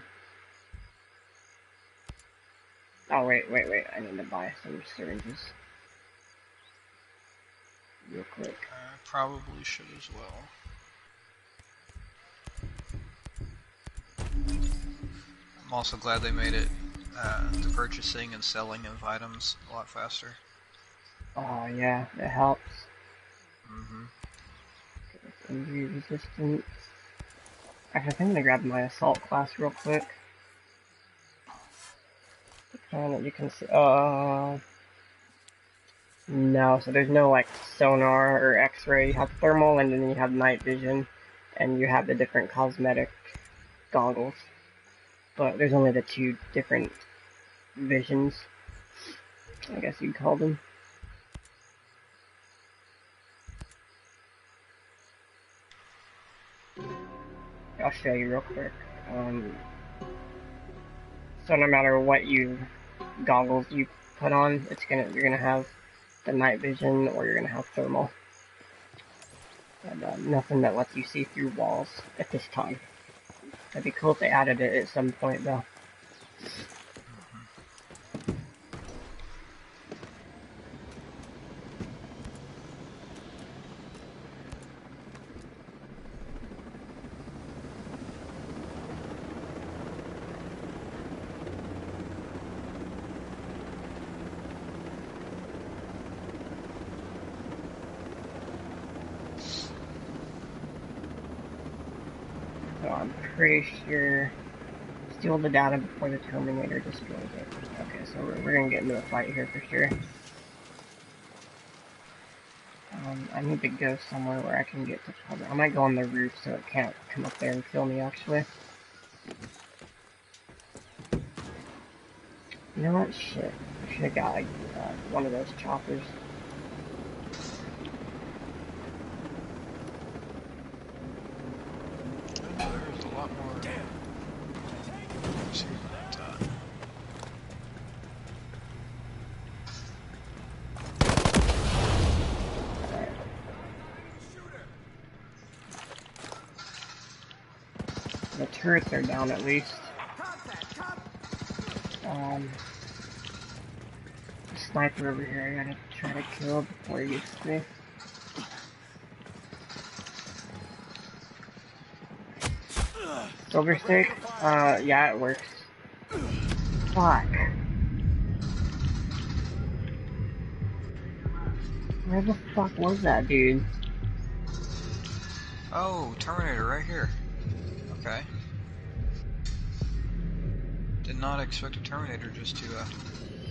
Oh, wait, I need to buy some syringes. Real quick. I probably should as well. I'm also glad they made it the purchasing and selling of items a lot faster. Oh, yeah, it helps. Mm-hmm. Injury resistance. Actually, I think I'm gonna grab my assault class real quick. And you can see, no, so there's no like sonar or x-ray. You have thermal and then you have night vision and you have the different cosmetic goggles. But there's only the two different visions, I guess you'd call them. I'll show you real quick. So no matter what goggles you put on, you're gonna have the night vision or you're gonna have thermal. And nothing that lets you see through walls at this time. That'd be cool if they added it at some point though. So I'm pretty sure steal the data before the Terminator destroys it. Okay, so we're gonna get into a fight here for sure. I need to go somewhere where I can get to cover. I might go on the roof so it can't come up there and kill me, actually. You know what? Shit. I should have got like, one of those choppers. There's a lot more. Damn. The turrets are down at least. The sniper over here I gotta try to kill before he gets to me. Silver stake? Yeah, it works. Fuck. Where the fuck was that dude? Oh, Terminator right here. Okay. Did not expect a Terminator just to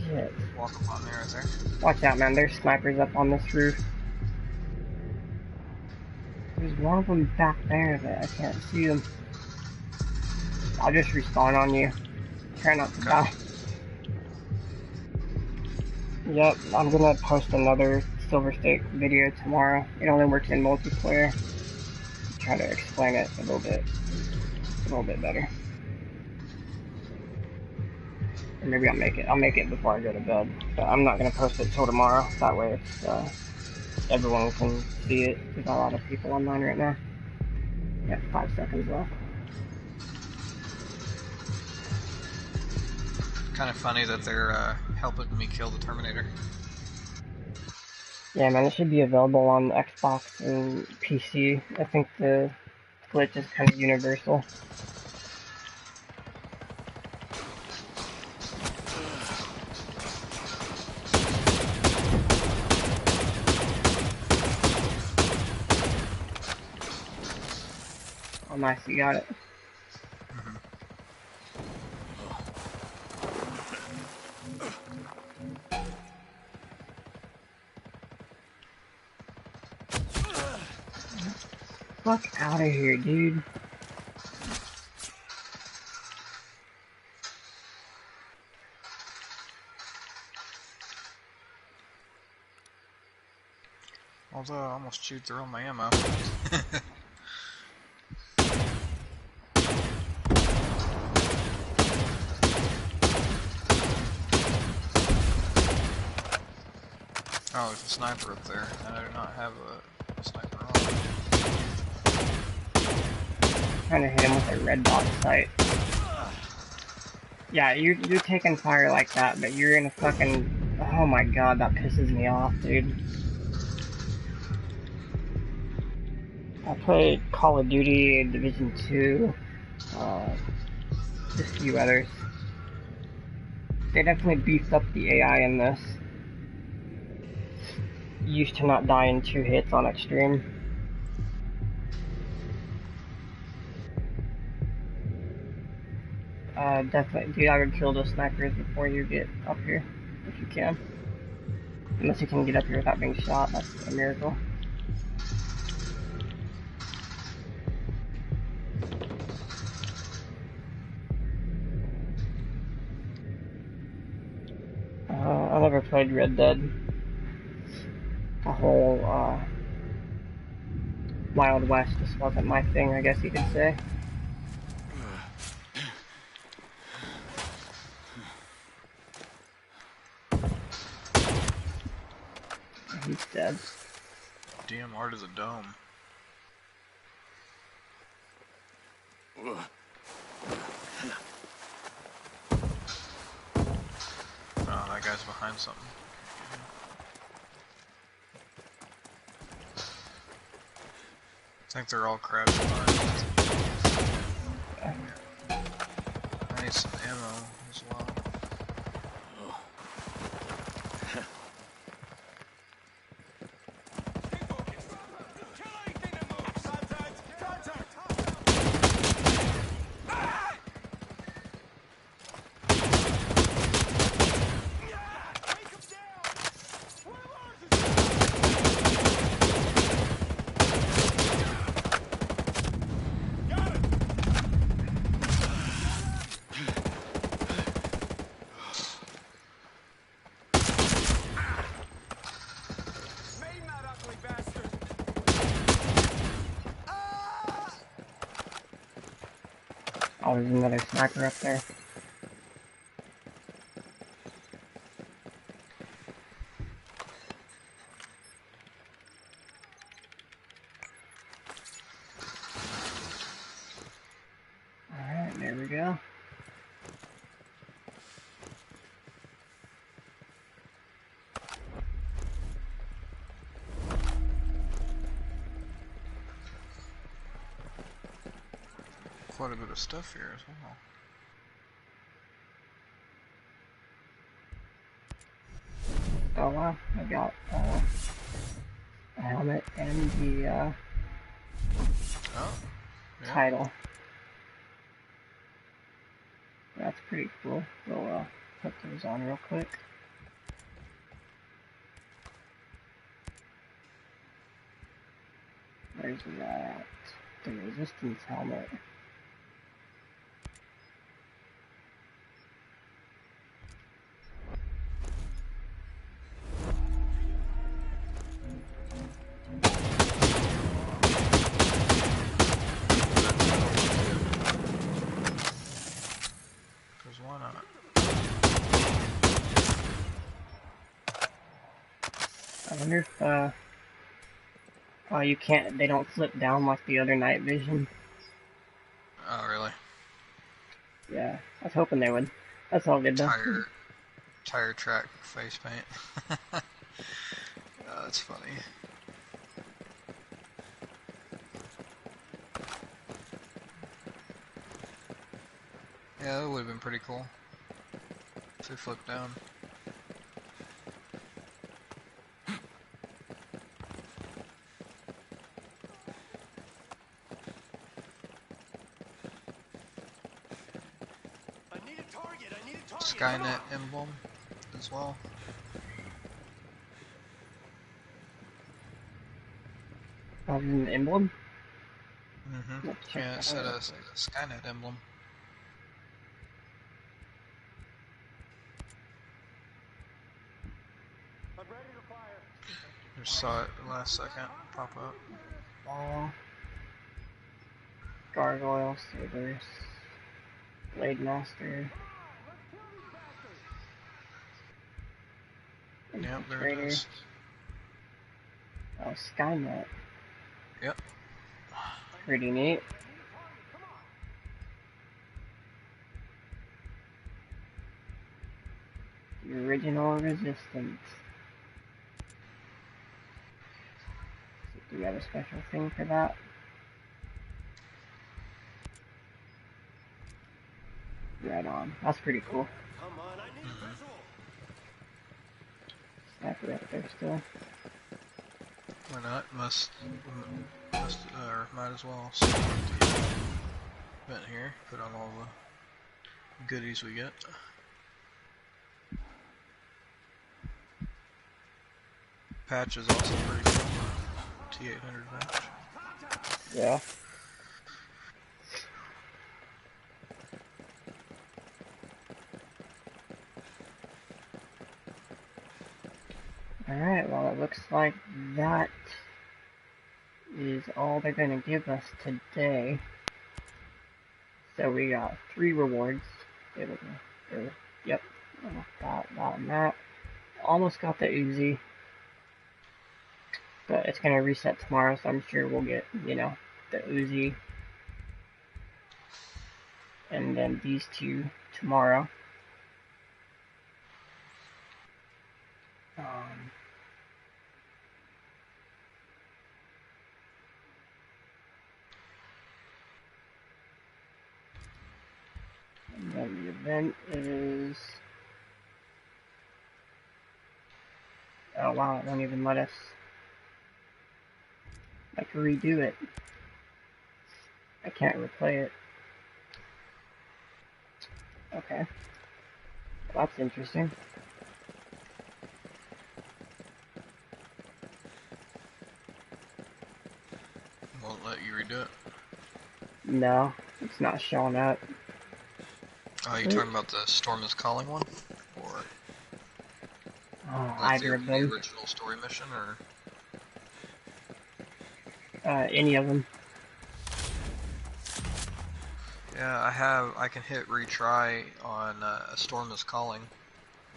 Shit. walk up on me right there. Watch out, man. There's snipers up on this roof. There's one of them back there that I can't see them. I'll just respawn on you. Try not to die. Yep, I'm gonna post another Silver Stake video tomorrow. It only works in multiplayer. Try to explain it a little bit better. Or maybe I'll make it before I go to bed. But I'm not gonna post it till tomorrow. That way it's, everyone can see it. There's not a lot of people online right now. Yeah, 5 seconds left. Kind of funny that they're helping me kill the Terminator. Yeah, man, it should be available on Xbox and PC. I think the glitch is kind of universal. Oh, nice, you got it. fuck out of here, dude. Although I almost chewed through all my ammo. Oh, there's a sniper up there, and I do not have a sniper on. Trying to hit him with a red dot sight. Yeah, you're taking fire like that, but you're in a fucking... Oh my god, that pisses me off, dude. I played Call of Duty, Division 2, just a few others. They definitely beefed up the AI in this. Used to not die in 2 hits on Extreme. Definitely, dude, I would kill those snipers before you get up here, if you can. Unless you can get up here without being shot, that's a miracle. I never played Red Dead. The whole, Wild West just wasn't my thing, I guess you could say. He's dead. DMR to the dome. Oh, that guy's behind something. I think they're all crouched behind. I need some ammo as well. Oh, there's another sniper up there. Alright, there we go. Quite a bit of stuff here as well. Oh wow, I got a helmet and the Yeah. title. That's pretty cool. We'll put those on real quick. Where's that? The resistance helmet. Because why not? I wonder if oh, you can't, they don't flip down like the other night vision. Oh, really? Yeah, I was hoping they would. That's all good though. Tire track face paint. Oh, that's funny. Yeah, that would have been pretty cool if they flipped down. Skynet emblem as well. An emblem? Let's check Yeah, it that said out a real quick. Skynet emblem. Just saw it last second pop up. Ball. Gargoyle, Sabers. Blade Master. Yep, there it Infiltrator. is. Oh, Skynet. Yep. Pretty neat. The original resistance. Do we have a special thing for that? Right on. That's pretty cool. Come on, I need visual. Sniper up there still. Why not? Might as well see the event here. Put on all the goodies we get. Patch is also pretty cool. T800 patch. Yeah. Alright, well it looks like that is all they're going to give us today. So we got 3 rewards. Yep, that and that. Almost got the Uzi. But it's going to reset tomorrow, so I'm sure we'll get, the Uzi. And then these 2 tomorrow. And then the event is... Oh wow, it won't even let us redo it. I can't replay it. Okay. Well, that's interesting. Won't let you redo it. No, it's not showing up. Oh, you talking about the Storm is Calling one? Or like Either of the them. original story mission, or? Any of them. Yeah, I can hit retry on A Storm is Calling,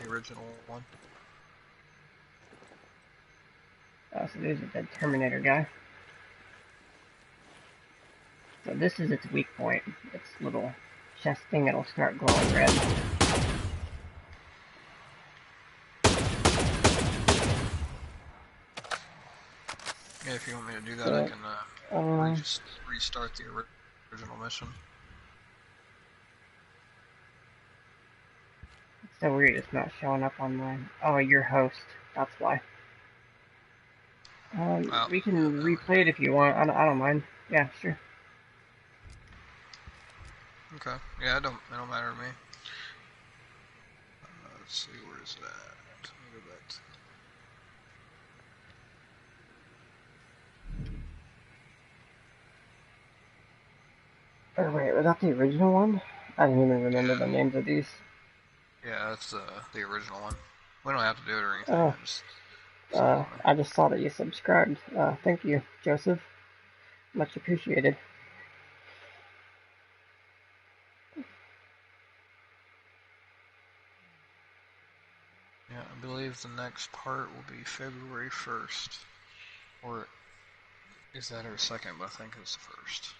the original one. Oh, so there's the Terminator guy. So this is its weak point. Its little chest thing, it'll start glowing red. Yeah, if you want me to do that, I can just restart the original mission. It's so weird, it's not showing up on mine. Oh, your host. That's why. We can replay it if you want. I don't mind. Yeah, sure. Okay. Yeah, it don't matter to me. Let's see, where is that? Let me go back to... Or wait, was that the original one? I don't even remember the names of these. Yeah, that's the original one. We don't have to do it or anything. I just saw that you subscribed. Thank you, Joseph. Much appreciated. Yeah, I believe the next part will be February 1st. Or is that our second? But I think it's the first.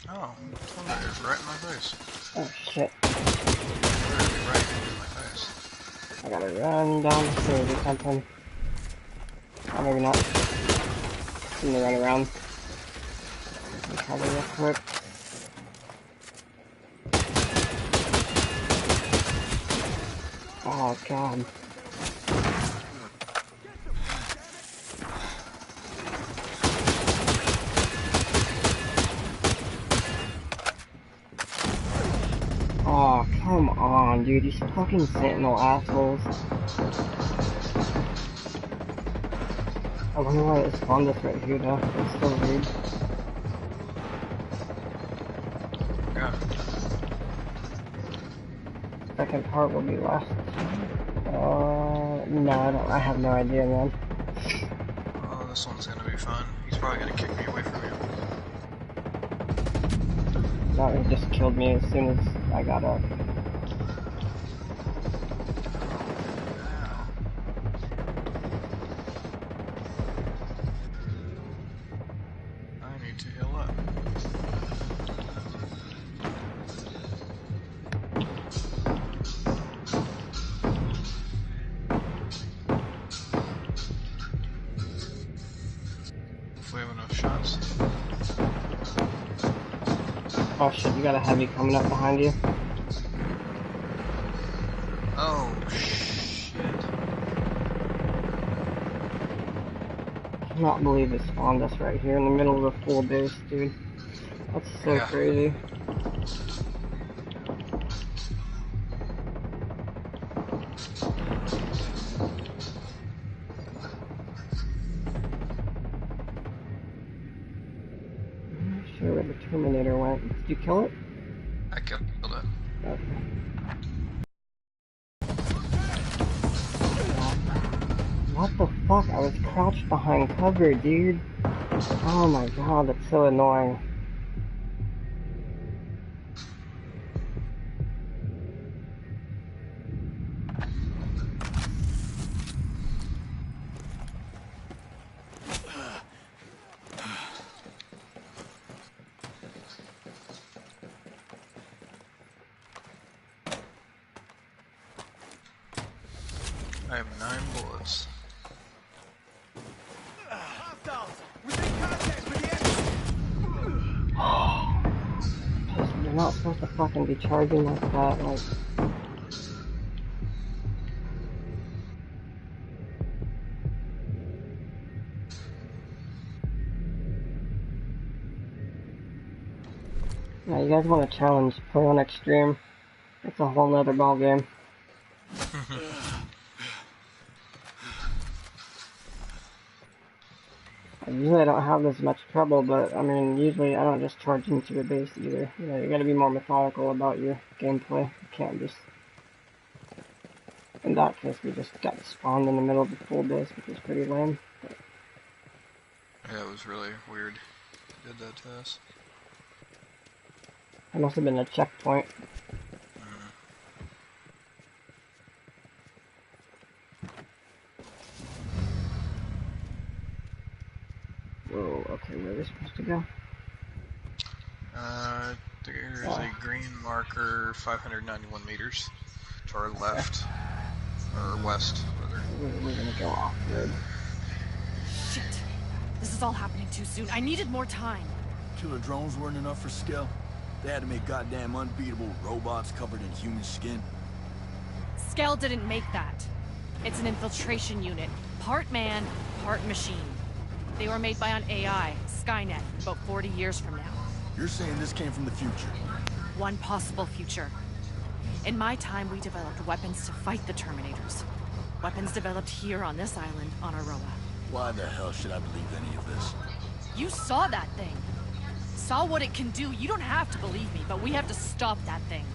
Oh, Terminator's right in my face. Oh shit. Literally right in my face. I gotta run down the stairs or something. Oh, maybe not. I'm gonna run around. Cover real quick. Oh god. Oh, come on, dude. These fucking Sentinel assholes. I wonder why it spawned us right here, though. It's so weird. Yeah. Second part will be last. No, I have no idea, man. Oh, this one's gonna be fun. He's probably gonna kick me away from you. No, he just killed me as soon as I got up. I need to heal up. If we have enough shots. Oh shit, you got a heavy coming up behind you. Oh, shit. I cannot believe it spawned us right here in the middle of the full base, dude. That's so crazy. I'm not sure where the Terminator went. Did you kill it? I killed it. Okay. What the fuck? I was crouched behind cover, dude. Oh my god, that's so annoying. I have 9 bullets. You're not supposed to fucking be charging like that, like... Yeah, you guys want a challenge, play on extreme. It's a whole nother ball game. Usually I don't have this much trouble, but I mean, usually I don't just charge into a base either. You know, you gotta be more methodical about your gameplay. You can't just... In that case, we just got spawned in the middle of the full base, which is pretty lame. But... Yeah, it was really weird. They did that to us. It must have been a checkpoint. Whoa, okay, where are we supposed to go? There's a green marker, 591 meters to our left, or west, rather. We're gonna go off road. Shit. This is all happening too soon. I needed more time. Killer drones weren't enough for Skell. They had to make goddamn unbeatable robots covered in human skin. Skell didn't make that. It's an infiltration unit. Part man, part machine. They were made by an AI, Skynet, about 40 years from now. You're saying this came from the future? One possible future. In my time, we developed weapons to fight the Terminators. Weapons developed here on this island, on Aroa. Why the hell should I believe any of this? You saw that thing. Saw what it can do. You don't have to believe me, but we have to stop that thing.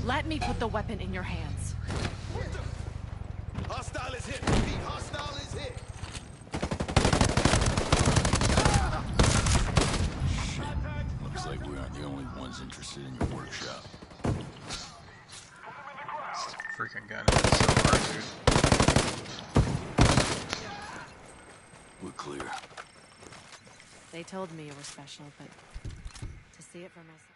Let me put the weapon in your hands. Hostile is hit. Repeat, hostile is hit. Shit. Looks like we aren't the only ones interested in your workshop. Freaking gun hit so hard, dude. We're clear. They told me you were special, but see it for myself.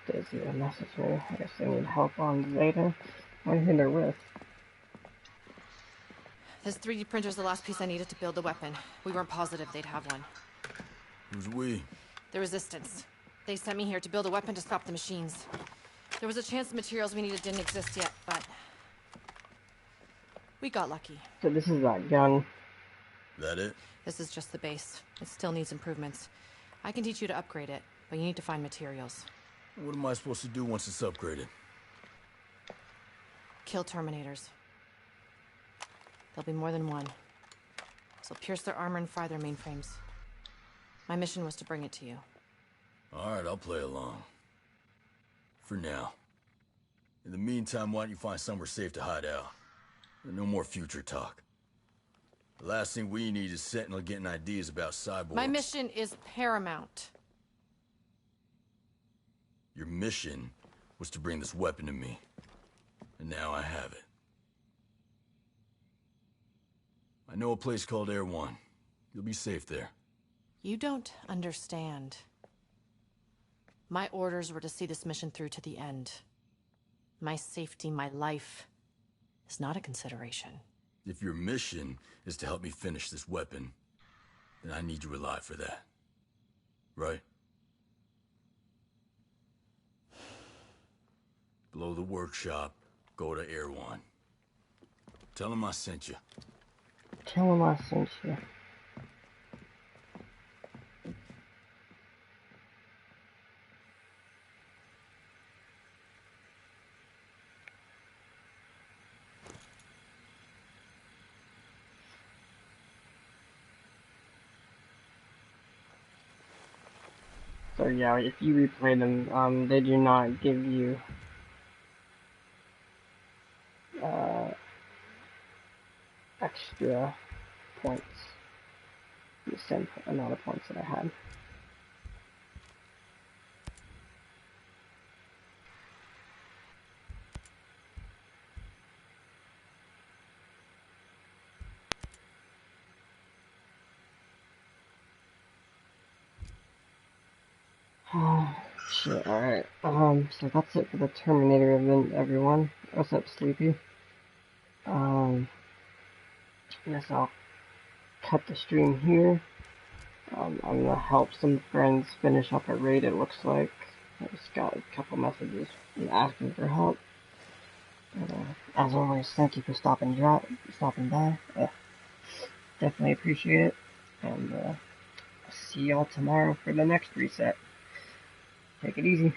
Daisy will message me. I guess they need help on Zeta. I wonder who they're with. This 3D printer's the last piece I needed to build the weapon. We weren't positive they'd have one. Who's we? The Resistance. They sent me here to build a weapon to stop the machines. There was a chance the materials we needed didn't exist yet, but... we got lucky. So this is that gun. That it? This is just the base. It still needs improvements. I can teach you to upgrade it, but you need to find materials. What am I supposed to do once it's upgraded? Kill Terminators. There'll be more than one. So pierce their armor and fry their mainframes. My mission was to bring it to you. Alright, I'll play along. For now. In the meantime, why don't you find somewhere safe to hide out? No more future talk. The last thing we need is Sentinel getting ideas about cyborgs. My mission is paramount. Your mission was to bring this weapon to me. And now I have it. I know a place called Air One. You'll be safe there. You don't understand. My orders were to see this mission through to the end. My safety, my life, is not a consideration. If your mission is to help me finish this weapon, then I need you alive for that. Right? Blow the workshop, go to Air One. Tell him I sent you. Tell him I sent you. So yeah, if you replay them, they do not give you extra points. The same amount of points that I had. Oh, shit, alright. So that's it for the Terminator event, everyone. What's up, Sleepy? I guess I'll cut the stream here. I'm gonna help some friends finish up a raid, it looks like. I just got a couple messages asking for help. But, as always, thank you for stopping by. Definitely appreciate it. And, I'll see y'all tomorrow for the next reset. Take it easy.